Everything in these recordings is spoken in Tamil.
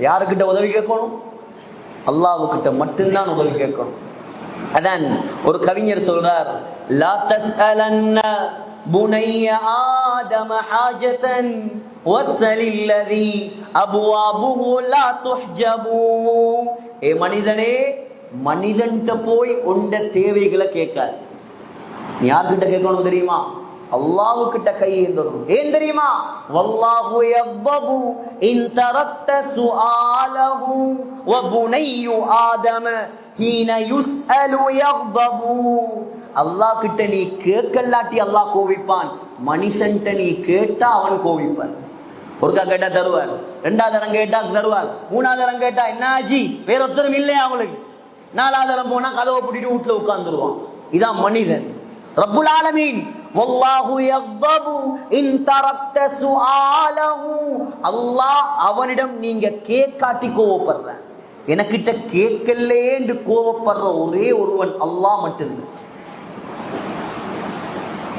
யாருக்கிட்ட உதவி கேட்கணும்? அல்லாஹ்வுக்கிட்ட மட்டும்தான் உதவி கேட்கணும். அதான் ஒரு கவிஞர் சொல்றார், லா தஸ்அலன்ன புனைய ஆதம ஹாஜதன் வஸ்ஸலில்லதி அப்வாபுஹு லா துஹ்ஜபு. ஏ மனிதனே, மனிதன்கிட்ட போய் உண்ட தேவைகளை கேட்காத. நீ யார்கிட்ட கேட்கணும் தெரியுமா? அல்லாஹ்வுக்கிட்ட கை ஏந்தணும். ஏன் தெரியுமா? வல்லாஹு யக்பபு இன் தரக்த சுஆலஹு வ புனையு ஆதம ஹீன யுஸ்அலு யக்பபு. அல்லாஹ் கிட்ட நீ கேட்கலாட்டி அல்லாஹ் கோவிப்பான். மனுஷன்ட்ட நீ கேட்டா அவன் கோவிப்பான். ஒருக்கா கேட்டா தருவார், ரெண்டாவது தரம் கேட்டா தருவார், மூணாவது தரம் கேட்டா என்ன ஆச்சு, வேற ஒருத்தரும் இல்லையா அவங்களுக்கு, நாலாவது தரம் போனா கதவை பூட்டிட்டு வீட்டுல உட்கார்ந்துருவான். இதான் மனிதன். ரப்புல் ஆலமீன் வல்லாஹு யக்பபு இன் தரக்த சுஆலஹு. அல்லாஹ் அவனிடம் நீங்க கேட்காட்டி கோவப்படுற, எனக்கிட்ட கேட்கலேன்னு கோவப்படுற ஒரே ஒருவன் அல்லாஹ் மட்டும்தான்.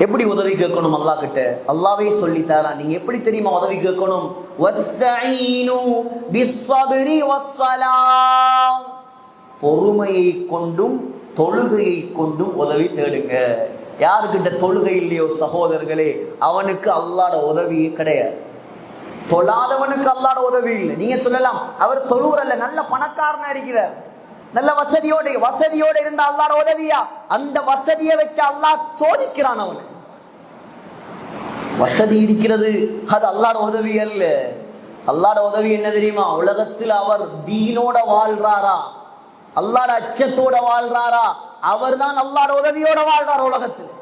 எப்படி உதவி கேட்கணும் அல்லாஹ் கிட்ட? அல்லாஹ்வே சொல்லி தரா. நீங்க எப்படி தெரியுமா உதவி கேட்கணும்? வஸ்தஈனு பிஸ்ஸப்ரி வஸ்ஸலாம். பொறுமையை கொண்டும் தொழுகையை கொண்டும் உதவி தேடுங்க. யாருக்கிட்ட தொழுகை இல்லையோ சகோதரர்களே, அவனுக்கு அல்லாஹ்வோட உதவியே கிடையாது. தொழாதவனுக்கு அல்லாஹ்வோட உதவி இல்லை. நீங்க சொல்லலாம், அவர் தொழுறல்ல, நல்ல பணக்காரனா இருக்கிறார், நல்ல வசதியோட இருந்த அல்லாஹ்வோட உதவியா? அந்த வசதியை வச்சு அல்லாஹ் சோதிக்கிறான் அவனை. வசதி இருக்கிறது, அது அல்லாஹ்வோட உதவி அல்ல. அல்லாஹ்வோட உதவி என்ன தெரியுமா? உலகத்தில் அவர் தீனோட வாழ்றாரா, அல்லாஹ்வோட அச்சத்தோட வாழ்றாரா, அவர் தான் அல்லாஹ்வோட உதவியோட வாழ்றார் உலகத்தில்.